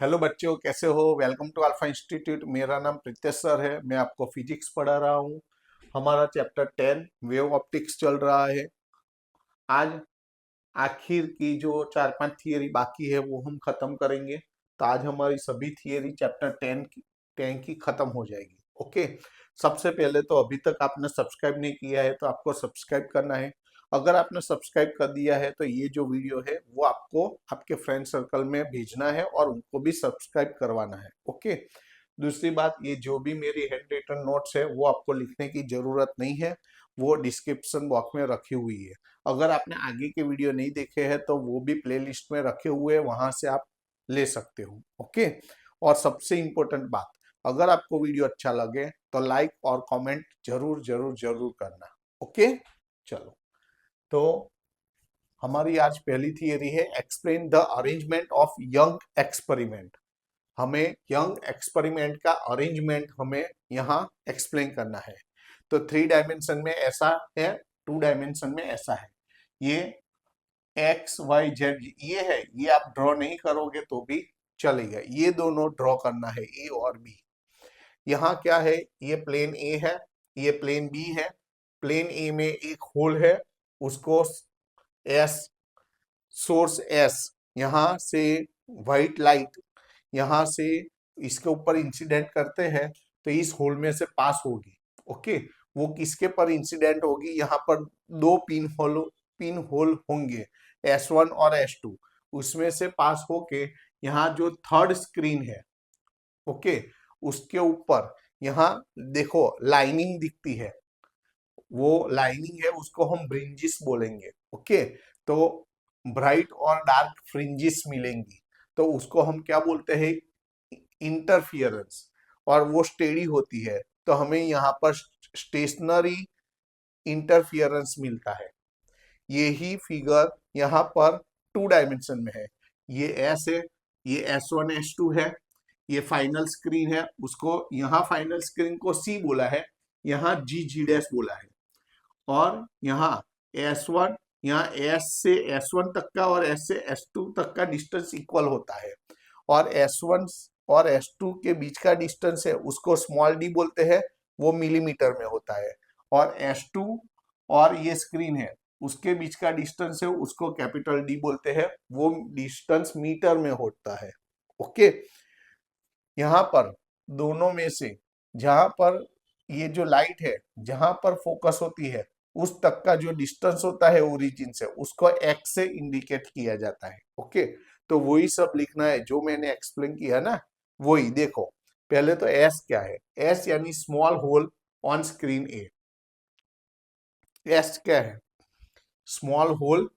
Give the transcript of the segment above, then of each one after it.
Hello बच्चों, कैसे हो। Welcome to Alpha Institute. मेरा नाम प्रीतेश सर है। मैं आपको फिजिक्स पढ़ा रहा हूँ। हमारा चैप्टर 10 वेव ऑप्टिक्स चल रहा है। आज आखिर की जो 4-5 थियरी बाकी है वो हम खत्म करेंगे। तो आज हमारी सभी थियरी चैप्टर 10 की खत्म हो जाएगी। ओके। सबसे पहले तो अभी तक आपने सब्सक्राइब नहीं किया है तो आपको सब्सक्राइब करना है। अगर आपने सब्सक्राइब कर दिया है तो ये जो वीडियो है वो आपको आपके फ्रेंड सर्कल में भेजना है और उनको भी सब्सक्राइब करवाना है। ओके। दूसरी बात, ये जो भी मेरी हैंड रिटन नोट्स है वो आपको लिखने की जरूरत नहीं है, वो डिस्क्रिप्शन बॉक्स में रखी हुई है। अगर आपने आगे के वीडियो नहीं देखे हैं तो वो भी प्लेलिस्ट में रखे हुए हैं, वहां से आप ले सकते हो। ओके। और सबसे इम्पोर्टेंट बात, अगर आपको वीडियो अच्छा लगे तो लाइक और कमेंट जरूर जरूर जरूर करना। ओके। चलो, तो हमारी आज पहली थियरी है explain the arrangement of young experiment. हमें यंग एक्सपेरिमेंट का अरेंजमेंट हमें यहाँ एक्सप्लेन करना है। तो 3 डायमेंशन में ऐसा है, 2 डायमेंशन में ऐसा है। ये एक्स वाई जेड ये है, ये आप ड्रॉ नहीं करोगे तो भी चलेगा। ये दोनों ड्रॉ करना है, ए और बी। यहाँ क्या है, ये प्लेन ए है, ये प्लेन बी है। प्लेन ए में एक होल है, उसको एस, सोर्स एस, यहाँ से व्हाइट लाइट यहाँ से इसके ऊपर इंसिडेंट करते हैं तो इस होल में से पास होगी। ओके। वो किसके पर इंसिडेंट होगी, यहाँ पर 2 पिन होल होंगे, S1 और S2। उसमें से पास होके यहाँ जो थर्ड स्क्रीन है, ओके, उसके ऊपर यहाँ देखो लाइनिंग दिखती है, वो लाइनिंग है उसको हम ब्रिंजिस बोलेंगे। ओके। तो ब्राइट और डार्क फ्रिंजिस मिलेंगी तो उसको हम क्या बोलते हैं, इंटरफियरेंस। और वो स्टेडी होती है तो हमें यहाँ पर स्टेशनरी इंटरफियरेंस मिलता है। यही फिगर यहाँ पर 2 डायमेंशन में है। ये एस है, ये S1 S2 है, ये फाइनल स्क्रीन है, उसको यहाँ फाइनल स्क्रीन को सी बोला है, यहाँ जी डैश बोला है। और यहाँ S1, यहाँ S से S1 तक का और S से S2 तक का डिस्टेंस इक्वल होता है। और S1 और S2 के बीच का डिस्टेंस है उसको स्मॉल डी बोलते हैं, वो मिलीमीटर में होता है। और S2 और ये स्क्रीन है उसके बीच का डिस्टेंस है उसको कैपिटल डी बोलते हैं, वो डिस्टेंस मीटर में होता है। ओके। यहाँ पर दोनों में से जहां पर ये जो लाइट है जहां पर फोकस होती है उस तक का जो डिस्टेंस होता है ओरिजिन से, उसको एक्स से इंडिकेट किया जाता है। ओके। तो वही सब लिखना है जो मैंने एक्सप्लेन किया ना, वही देखो। पहले तो एस क्या है, एस यानी small hole on screen A. S क्या है, small hole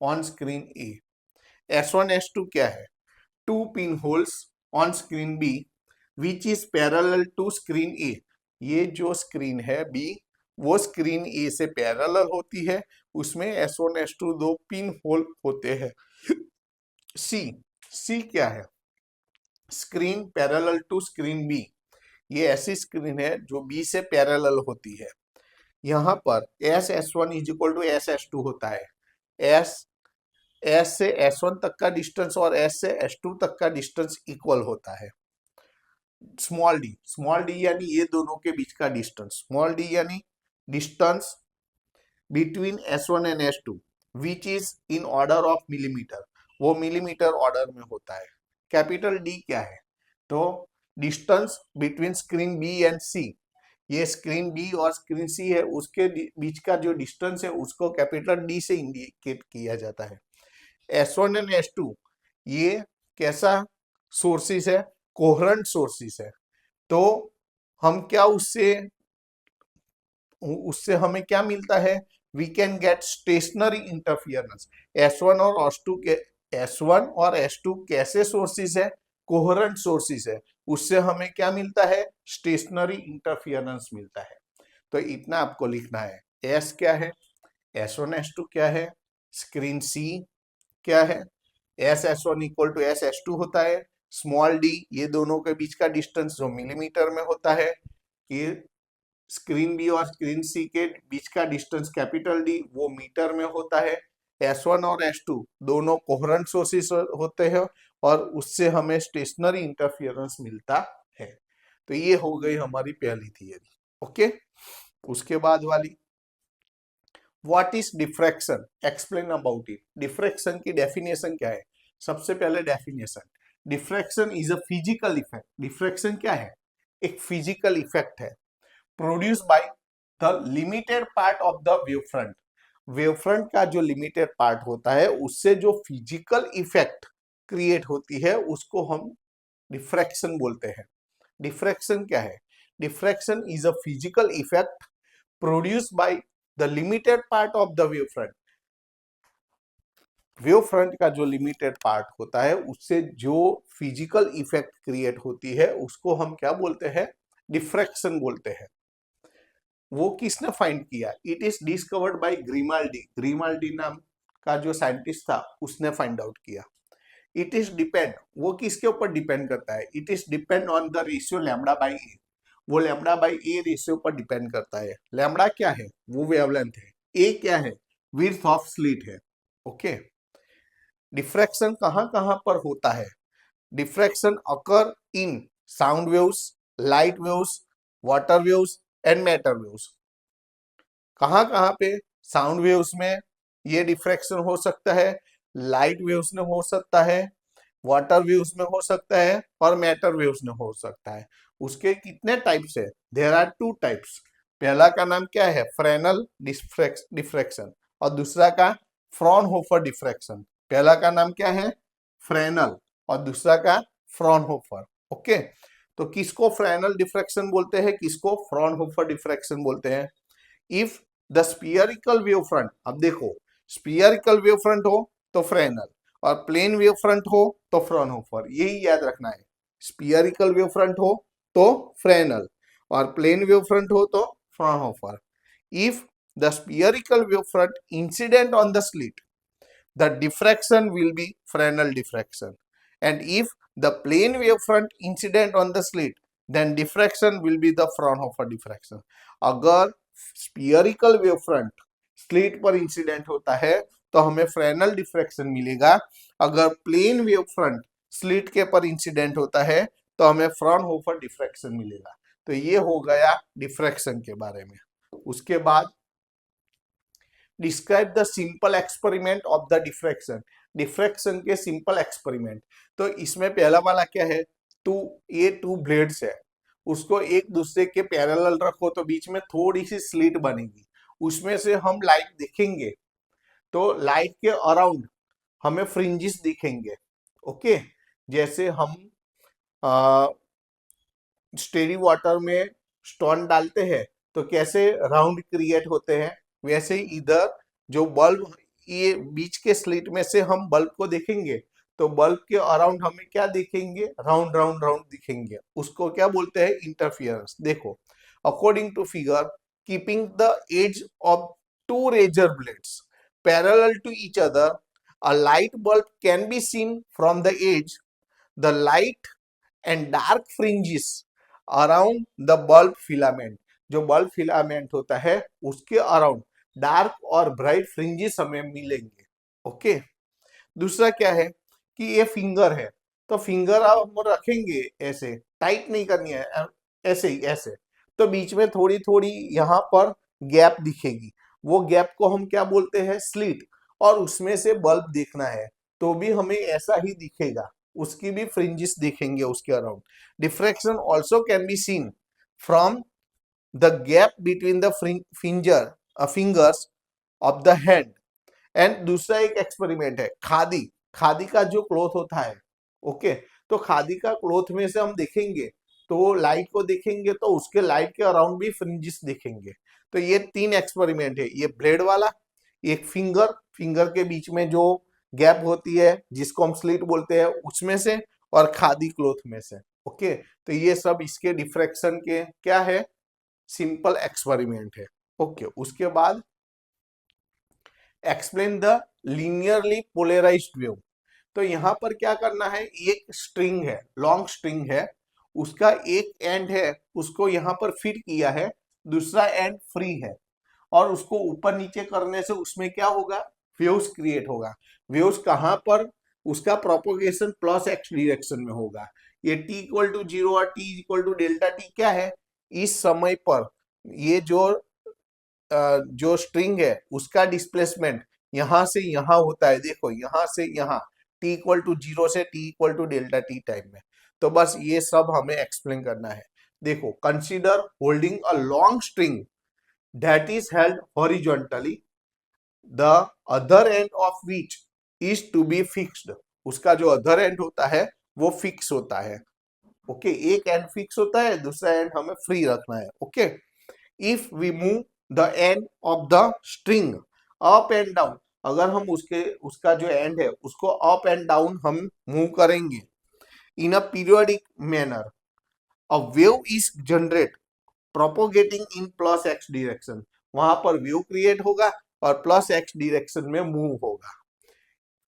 on screen A. S1 S2 क्या है, 2 pin holes on screen B which is parallel to screen A. ये जो स्क्रीन है बी वो स्क्रीन ए से पैरेलल होती है, उसमें S1 S2 2 पिन होल होते हैं। सी, सी क्या है, screen parallel to screen B. ये ऐसी स्क्रीन है जो बी से पैरेलल होती है। यहाँ पर S S1 is equal to S S2 होता है। एस एस से S1 तक का डिस्टेंस और एस से S2 तक का डिस्टेंस इक्वल होता है। स्मॉल डी यानी ये दोनों के बीच का डिस्टेंस, स्मॉल डी यानी distance between S1 and S2 which is in order of millimetre, वो मिलीमीटर ऑर्डर में होता है। कैपिटल डी क्या है, तो distance between screen B and C. ये स्क्रीन बी और स्क्रीन सी है उसके बीच का जो डिस्टेंस है उसको कैपिटल डी से इंडिकेट किया जाता है। S1 एंड S2 ये कैसा सोर्सेस है, कोहेरेंट सोर्सेस है। तो हम क्या उससे उससे हमें क्या मिलता है, we can get stationary interference. S1 और S2 कैसे सोर्सेस है, कोहेरेंट सोर्सेस है, उससे हमें क्या मिलता है, स्टेशनरी इंटरफियरेंस मिलता है। तो इतना आपको लिखना है। एस क्या है, S1 S2 क्या है, स्क्रीन सी क्या है, S S1 equal to S S2 होता है। स्मॉल डी ये दोनों के बीच का डिस्टेंस जो मिलीमीटर में होता है। ये स्क्रीन बी और स्क्रीन सी के बीच का डिस्टेंस कैपिटल डी वो मीटर में होता है। S1 और S2 दोनों कोहेरेंट सोर्सेस होते हैं, और उससे हमें स्टेशनरी इंटरफियरेंस मिलता है। तो ये हो गई हमारी पहली थियरी। ओके, उसके बाद वाली, what is diffraction, explain about it. Diffraction की डेफिनेशन क्या है? सबसे पहले definition, diffraction is a physical effect. Diffraction क्या है? एक फिजिकल इफेक्ट है produce by the limited part of the wave front. Wave front का जो लिमिटेड पार्ट होता है उससे जो फिजिकल इफेक्ट क्रिएट होती है उसको हम डिफ्रैक्शन बोलते हैं। डिफ्रैक्शन क्या है? Diffraction is a physical effect produce by the limited part of the wave front. Wave front का जो लिमिटेड पार्ट होता है उससे जो फिजिकल इफेक्ट क्रिएट होती है उसको हम क्या बोलते हैं? डिफ्रैक्शन बोलते हैं। वो किसने फाइंड किया? It is discovered by Grimaldi. Grimaldi नाम का जो साइंटिस्ट था उसने फाइंड आउट किया। इट इज डिपेंड, वो किसके ऊपर डिपेंड करता है? It is depend on the ratio lambda by A. वो लैम्डा बाई ए रेशियो पर डिपेंड करता है। लैम्डा क्या है? वो वेवलेंथ है। ए क्या है? विड्थ ऑफ स्लिट है। ओके, डिफ्रैक्शन कहां कहां पर होता है? Diffraction occur in sound waves, light waves, water waves and matter waves. कहां कहां पे? साउंड वेव्स में ये डिफ्रैक्शन हो सकता है, लाइट वेव्स में हो सकता है, वाटर वेव्स में हो सकता है और मैटर वेव्स में हो सकता है। उसके कितने टाइप्स है? There are two types. पहला का नाम क्या है? फ्रेनल डिफ्रैक्शन और दूसरा का फ्रॉनहोफर डिफ्रैक्शन। पहला का नाम क्या है? फ्रेनल और दूसरा का फ्रॉनहोफर। ओके, तो किसको फ्रेनल डिफ्रैक्शन बोलते हैं, किसको फ्रॉनहोफर डिफ्रैक्शन बोलते हैं? If the spherical wave front, अब देखो स्फीयरिकल वेव फ्रंट हो तो फ्रेनल और प्लेन वेव फ्रंट हो तो फ्रॉनहोफर, यही याद रखना है। स्फीयरिकल वेव फ्रंट हो तो फ्रेनल और प्लेन वेव फ्रंट हो तो Fraunhofer. If the spherical wave front incident on the slit, the diffraction will be Fresnel diffraction, and if the plane wave front incident on the slit, then diffraction will be the Fraunhofer diffraction. अगर spherical wave front slit पर incident होता है तो हमें Fresnel diffraction मिलेगा। अगर plane wave front slit के पर इंसिडेंट होता है तो हमें फ्रॉनहोफर डिफ्रैक्शन मिलेगा। तो ये हो गया डिफ्रैक्शन के बारे में। उसके बाद describe the simple experiment of the diffraction. Diffraction के सिंपल एक्सपेरिमेंट, तो इसमें पहला वाला क्या है? ये टू ब्लेड्स है, उसको एक दूसरे के पैरेलल रखो तो बीच में थोड़ी सी स्लिट बनेगी, उसमें से हम लाइट देखेंगे तो लाइट के अराउंड हमें फ्रिंजेस दिखेंगे। ओके, जैसे हम स्टेडी वाटर में स्टोन डालते हैं तो कैसे राउंड क्रिएट होते हैं, वैसे ही इधर जो बल्ब, ये बीच के स्लिट में से हम बल्ब को देखेंगे तो बल्ब के अराउंड हमें क्या दिखेंगे? राउंड राउंड राउंड दिखेंगे। उसको क्या बोलते हैं? इंटरफियरेंस। देखो, according to figure, keeping the edge of two razor blades parallel to each other, a light bulb can be seen from the edge, the light and dark fringes around the bulb filament. जो bulb filament होता है उसके around dark और bright fringes हमें मिलेंगे। Okay, दूसरा क्या है कि ये फिंगर है, तो फिंगर आप रखेंगे ऐसे, टाइट नहीं करनी है, ऐसे ही ऐसे, तो बीच में थोड़ी थोड़ी यहाँ पर गैप दिखेगी। वो गैप को हम क्या बोलते हैं? स्लिट। और उसमें से बल्ब देखना है तो भी हमें ऐसा ही दिखेगा, उसकी भी फ्रिंजेस दिखेंगे उसके around. Diffraction also can be seen from the gap between the fingers of the hand. And दूसरा एक एक्सपेरिमेंट है, खादी। खादी का जो क्लॉथ होता है, ओके, तो खादी का क्लॉथ में से हम देखेंगे तो लाइट को देखेंगे तो उसके लाइट के अराउंड भी फ्रिंजेस दिखेंगे। तो ये तीन एक्सपेरिमेंट है, ये ब्लेड वाला, एक फिंगर के बीच में जो गैप होती है जिसको हम स्लिट बोलते हैं उसमें से, और खादी क्लॉथ में से। ओके, तो ये सब इसके डिफ्रैक्शन के क्या है? सिंपल एक्सपेरिमेंट है। ओके, उसके बाद explain the linearly polarised wave. तो यहां पर क्या करना है? एक स्ट्रिंग है, लॉन्ग स्ट्रिंग है, उसका एक एंड है उसको यहां पर फिट किया है, दूसरा एंड फ्री है, और उसको ऊपर नीचे करने से उसमें क्या होगा? वेव्स क्रिएट होगा। वेव्स कहां पर उसका प्रोपोगेशन प्लस एक्स डायरेक्शन में होगा। ये t इक्वल टू 0 और t equal to delta t क्या है, इस समय पर ये जो स्ट्रिंग है उसका डिस्प्लेसमेंट यहां से यहां होता है, देखो यहां से यहां, t इक्वल टू 0 से t equal to delta t time में। तो बस ये सब हमें एक्सप्लेन करना है। देखो, consider holding a long string that is held horizontally, the other end of which is to be fixed. उसका जो अदर एंड होता है वो फिक्स होता है। ओके, एक एंड फिक्स होता है, दूसरा एंड हमें फ्री रखना है। Okay, if we move the end of the string up and down, अगर हम उसका जो एंड है उसको अप एंड डाउन हम मूव करेंगे in a periodic manner, a wave is generate propagating in plus X direction. वहां पर वेव क्रिएट होगा और प्लस एक्स डायरेक्शन में मूव होगा।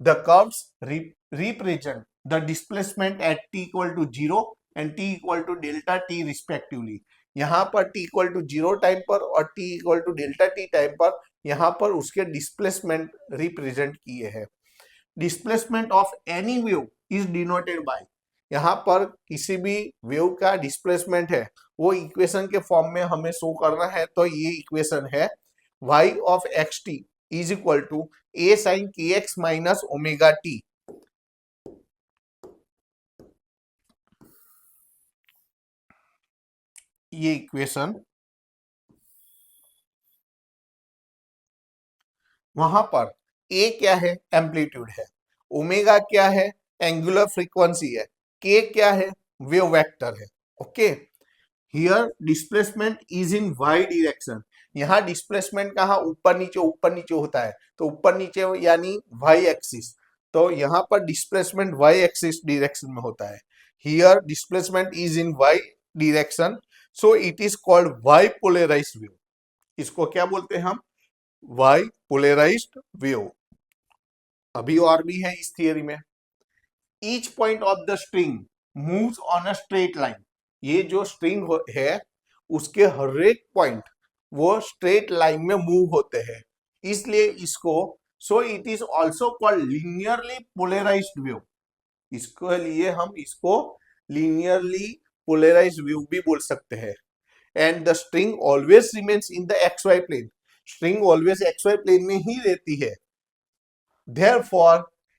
The curves represent the displacement at t equal to 0 and t equal to delta T respectively. यहाँ पर t equal to 0 time पर और t equal to delta t time पर यहाँ पर उसके डिस्प्लेसमेंट रिप्रेजेंट किए हैं। Displacement of any wave is denoted by, यहाँ पर किसी भी वेव का डिस्प्लेसमेंट है वो इक्वेशन के फॉर्म में हमें शो करना है। तो ये इक्वेशन है y of x t is equal to A sine k x minus omega t. ये इक्वेशन वहां पर ए क्या है, एम्पलीट्यूड है, ओमेगा क्या है, एंगुलर फ्रीक्वेंसी है, के क्या है, वेव वेक्टर है। Okay, here displacement is in y direction. यहाँ डिस्प्लेसमेंट कहाँ, ऊपर नीचे होता है, तो ऊपर नीचे यानी वाई एक्सिस। तो यहाँ पर डिस्प्लेसमेंट वाई एक्सिस डायरेक्शन में होता है। Here displacement is in y direction, so it is called y polarised wave. इसको क्या बोलते हैं हम, वाई पोलराइज्ड वेव। अभी और भी है इस थियरी में। Each point of the string moves on a straight line. ये जो स्ट्रिंग है उसके हर एक पॉइंट वो स्ट्रेट लाइन में मूव होते हैं, इसलिए इसको, so it is also called linearly polarised wave. इसके लिए हम इसको लीनियरली पोलराइज्ड वेव भी बोल सकते हैं। And the string always remains in the x y plane. String always x y plane में ही रहती है। Therefore,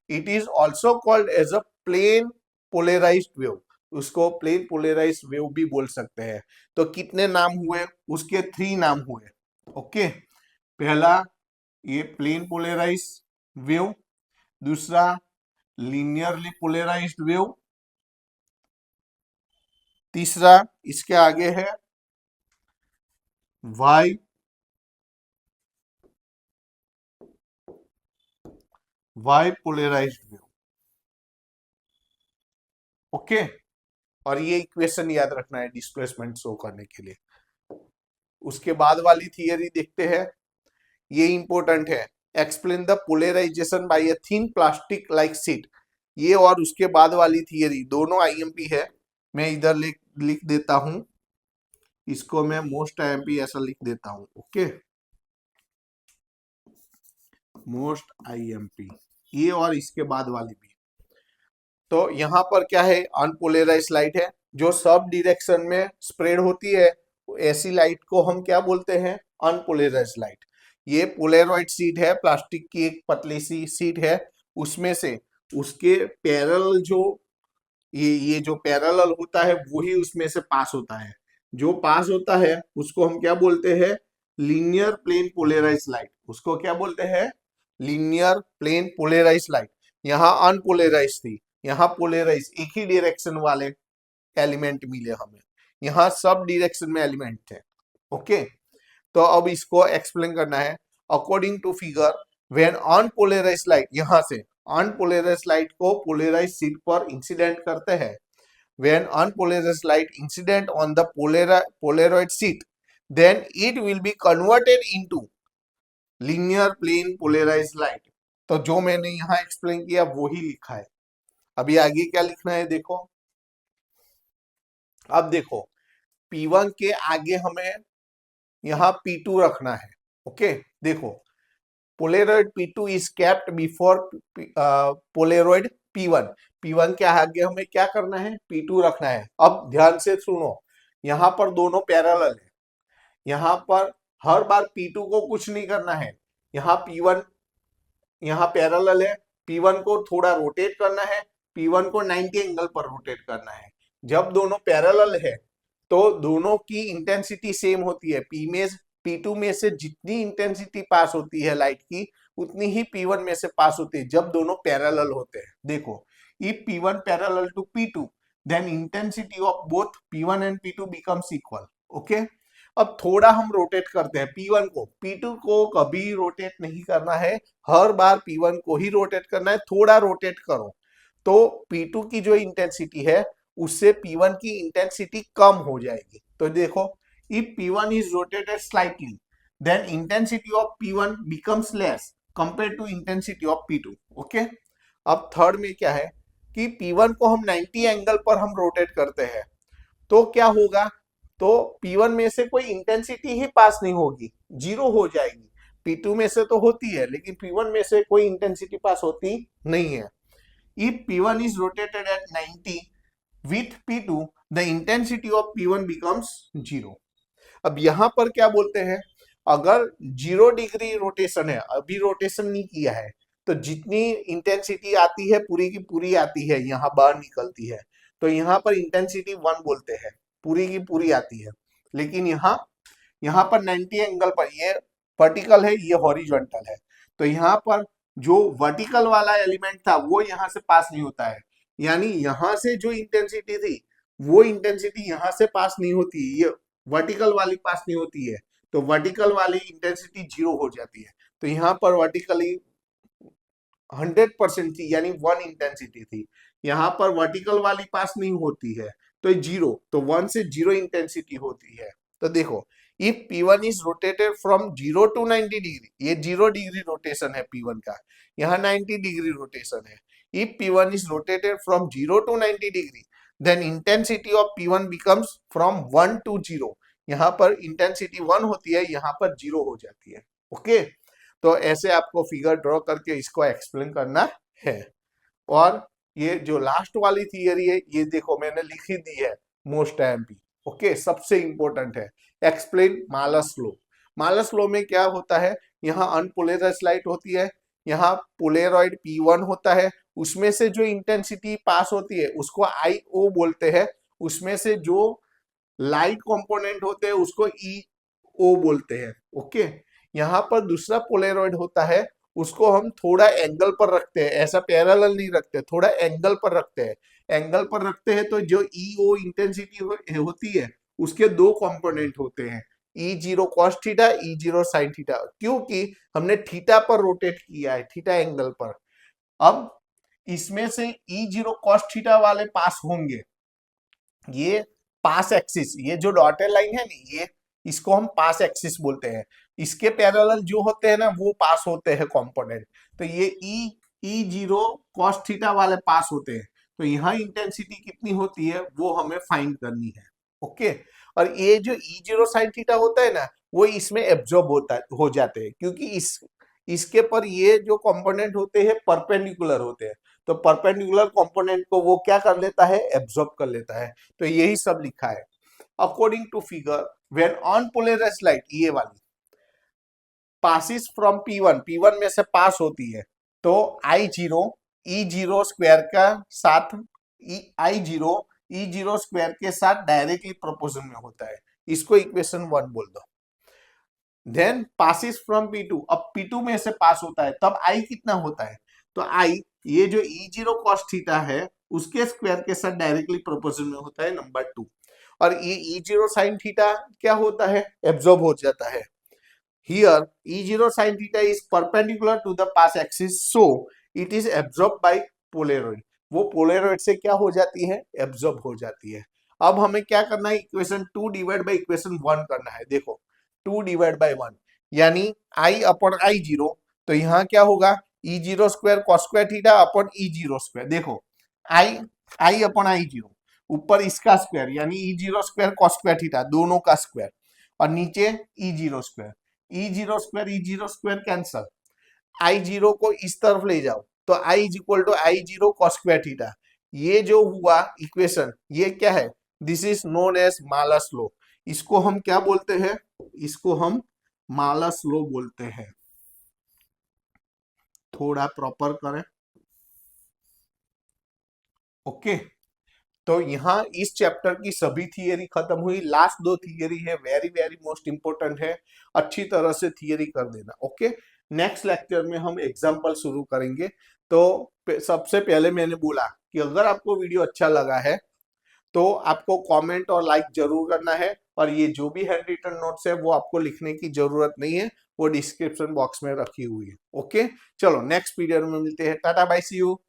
it is also called as a plane polarized wave। उसको प्लेन पोलराइज्ड वेव भी बोल सकते हैं। तो कितने नाम हुए, उसके 3 नाम हुए। ओके, पहला ये प्लेन पोलराइज्ड वेव, दूसरा लीनियरली पोलराइज्ड वेव, तीसरा इसके आगे है वाई पोलराइज्ड वेव। ओके, और ये इक्वेशन याद रखना है डिस्प्लेसमेंट शो करने के लिए। उसके बाद वाली थियरी देखते हैं, ये इंपॉर्टेंट है। Explain the polarization by a thin plastic like sheet. ये और उसके बाद वाली थियरी दोनों आईएमपी है। मैं इधर लिख देता हूं, इसको मैं मोस्ट आईएमपी ऐसा लिख देता हूं। ओके, मोस्ट आईएमपी, ये और इसके बाद वाली भी। तो यहाँ पर क्या है, अनपोलराइज्ड लाइट है जो सब डायरेक्शन में स्प्रेड होती है। ऐसी लाइट को हम क्या बोलते हैं, अनपोलराइज्ड लाइट। ये पोलराइड शीट है, प्लास्टिक की एक पतली सी शीट है, उसमें से उसके पैरेलल जो ये जो पैरेलल होता है वही उसमें से पास होता है। जो पास होता है उसको हम क्या बोलते हैं, लीनियर प्लेन पोलराइज्ड लाइट। उसको क्या बोलते हैं, लीनियर प्लेन पोलराइज्ड लाइट। यहाँ अनपोलराइज थी, यहाँ पोलराइज, एक ही डायरेक्शन वाले एलिमेंट मिले हमें, यहाँ सब डायरेक्शन में एलिमेंट थे। ओके, तो अब इसको एक्सप्लेन करना है। According to figure, when unpolarised light, यहाँ से अनपोलराइज्ड लाइट को पोलराइज्ड शीट पर इंसिडेंट करते हैं, when unpolarised light incident on the polarised sheet, then it will be converted into linear plane polarized light। तो जो मैंने यहाँ एक्सप्लेन किया वो ही लिखा है। अभी आगे क्या लिखना है देखो। अब देखो, P1 के आगे हमें यहाँ P2 रखना है। ओके, देखो Polaroid P2 is kept before Polaroid P1। P1 के आगे हमें क्या करना है, P2 रखना है। अब ध्यान से सुनो, यहाँ पर दोनों पैरेलल है, यहाँ पर हर बार P2 को कुछ नहीं करना है। यहाँ P1 यहाँ पैरेलल है, P1 को थोड़ा रोटेट करना है, P1 को 90 एंगल पर रोटेट करना है। जब दोनों पैरेलल है तो दोनों की इंटेंसिटी सेम होती है। P2 में से जितनी इंटेंसिटी पास होती है लाइट की, उतनी ही P1 में से पास होती है जब दोनों पैरेलल होते हैं। देखो, if P1 parallel to P2 then intensity of both P1 and P2 becomes equal. Okay, अब थोड़ा हम रोटेट करते हैं P1 को, P2 को कभी रोटेट नहीं करना है, हर बार P1 को ही रोटेट करना है। थोड़ा रोटेट करो तो P2 की जो इंटेंसिटी है उससे P1 की इंटेंसिटी कम हो जाएगी। तो देखो, if P1 is rotated slightly then intensity of P1 becomes less compared to intensity of P2। Okay, अब थर्ड में क्या है कि P1 को हम 90 एंगल पर हम रोटेट करते हैं तो क्या होगा, तो P1 में से कोई इंटेंसिटी ही पास नहीं होगी, जीरो हो जाएगी। P2 में से तो होती है लेकिन P1 में से कोई इंटेंसिटी पास होती नहीं है। If P1 is rotated at 90 with P2 the intensity of P1 becomes 0। अब यहां पर क्या बोलते हैं, अगर 0 डिग्री रोटेशन है, अभी रोटेशन नहीं किया है, तो जितनी इंटेंसिटी आती है पूरी की पूरी आती है, यहाँ बाहर निकलती है, तो यहाँ पर इंटेंसिटी 1 बोलते हैं, पूरी की पूरी आती है। लेकिन यहाँ पर 90 एंगल पर, ये वर्टिकल है, ये हॉरिजॉन्टल है, तो यहाँ पर जो वर्टिकल वाला एलिमेंट था वो यहाँ से पास नहीं होता है, यानी यहाँ से जो इंटेंसिटी थी वो इंटेंसिटी यहाँ से पास नहीं होती, ये वर्टिकल वाली पास नहीं होती है, तो वर्टिकल वाली इंटेंसिटी 0 हो जाती है। तो यहाँ पर वर्टिकली 100% थी, यानी 1 इंटेंसिटी थी, यहाँ पर वर्टिकल वाली पास नहीं होती है तो 0, तो 1 से 0 इंटेंसिटी होती है। तो देखो, if P1 is rotated from 0 to 90 degree, ये 0 डिग्री रोटेशन है P1 का, यहाँ 90 डिग्री रोटेशन है। If P1 is rotated from 0 to 90 degree then intensity of P1 becomes from 1 to 0। यहाँ पर इंटेंसिटी 1 होती है, यहाँ पर 0 हो जाती है। ओके, तो ऐसे आपको फिगर ड्रॉ करके इसको एक्सप्लेन करना है। और ये जो लास्ट वाली थियरी है, ये देखो मैंने लिखी दी है, मोस्ट एमपी। ओके, सबसे इंपॉर्टेंट है, एक्सप्लेन मालस लॉ। मालस लॉ में क्या होता है, यहाँ अनपोलराइज्ड लाइट होती है, यहाँ पोलेरॉइड P1 होता है, उसमें से जो इंटेंसिटी पास होती है उसको IO बोलते हैं, उसमें से जो लाइट कंपोनेंट होते हैं उसको EO बोलते हैं। ओके, यहाँ पर दूसरा पोलेरॉइड होता है, उसको हम थोड़ा एंगल पर रखते हैं, ऐसा पैरेलल नहीं रखते, थोड़ा एंगल पर रखते हैं। एंगल पर रखते हैं तो जो EO इंटेंसिटी होती है उसके दो कंपोनेंट होते हैं, E0 cos theta, E0 sin theta, क्योंकि हमने थीटा पर रोटेट किया है, थीटा एंगल पर। अब इसमें से E0 cos थीटा वाले पास होंगे, ये पास एक्सिस, ये जो डॉटेड लाइन है ना, ये इसको हम पास एक्सिस बोलते हैं, इसके पैरेलल जो होते हैं ना वो पास होते हैं कंपोनेंट, तो ये E0 cos थीटा वाले पास होते हैं, तो यहाँ इंटेंसिटी कितनी होती है वो हमें फाइंड करनी है। ओके, और ये जो E0 sin थीटा होता है ना, वो इसमें एब्जॉर्ब हो जाते हैं, क्योंकि इसके पर ये जो कंपोनेंट होते हैं परपेंडिकुलर होते हैं, तो परपेंडिकुलर कंपोनेंट को वो क्या कर लेता है, एब्जॉर्ब कर लेता है। तो यही सब लिखा है। According to figure, when unpolarised light, ये वाली पासिस फ्रॉम P1 में से पास होती है, तो I0 E0 स्क्वायर का साथ, I0 E0 स्क्वायर के साथ डायरेक्टली प्रोपोर्शनल में होता है, इसको इक्वेशन 1 बोल दो। देन पासिस फ्रॉम P2, अब P2 में से पास होता है तब I कितना होता है, तो I ये जो E0 cos थीटा है उसके स्क्वायर के साथ डायरेक्टली प्रोपोर्शनल में होता है, नंबर 2। और ये E0 sin थीटा क्या होता है, एब्जॉर्ब हो जाता है। Here E0 sin theta is perpendicular to the path axis, so it is absorbed by polaroid। वो पोलेरॉइड से क्या हो जाती है, एब्जॉर्ब हो जाती है। अब हमें क्या करना है, इक्वेशन 2 डिवाइड बाई इक्वेशन 1 करना है। देखो 2 डिवाइड बाई 1 यानी I अपॉन I0, तो यहाँ क्या होगा, E0 square cos square theta upon E0 square. देखो I अपॉन I0, ऊपर इसका स्क्वायर यानी E0 square cos square theta, दोनों का स्क्वायर, और नीचे E0 square, E0 square cancel, I zero को इस तरफ ले जाओ तो I is equal to I zero cos square theta. ये जो हुआ इक्वेशन, ये क्या है? This is known as Malus law. इसको हम क्या बोलते हैं? इसको हम मालस लॉ बोलते हैं। थोड़ा प्रॉपर करें। ओके, तो यहाँ इस चैप्टर की सभी थियरी खत्म हुई। लास्ट दो थियरी है, वेरी वेरी मोस्ट इंपोर्टेंट है, अच्छी तरह से थियरी कर देना। ओके, नेक्स्ट लेक्चर में हम एग्जांपल शुरू करेंगे। तो सबसे पहले मैंने बोला कि अगर आपको वीडियो अच्छा लगा है तो आपको कमेंट और लाइक जरूर करना है, और ये जो भी हैंड रिटन नोट्स है वो आपको लिखने की जरूरत नहीं है, वो डिस्क्रिप्शन बॉक्स में रखी हुई है। ओके, चलो नेक्स्ट पीरियड में मिलते हैं। Tata bye, see you.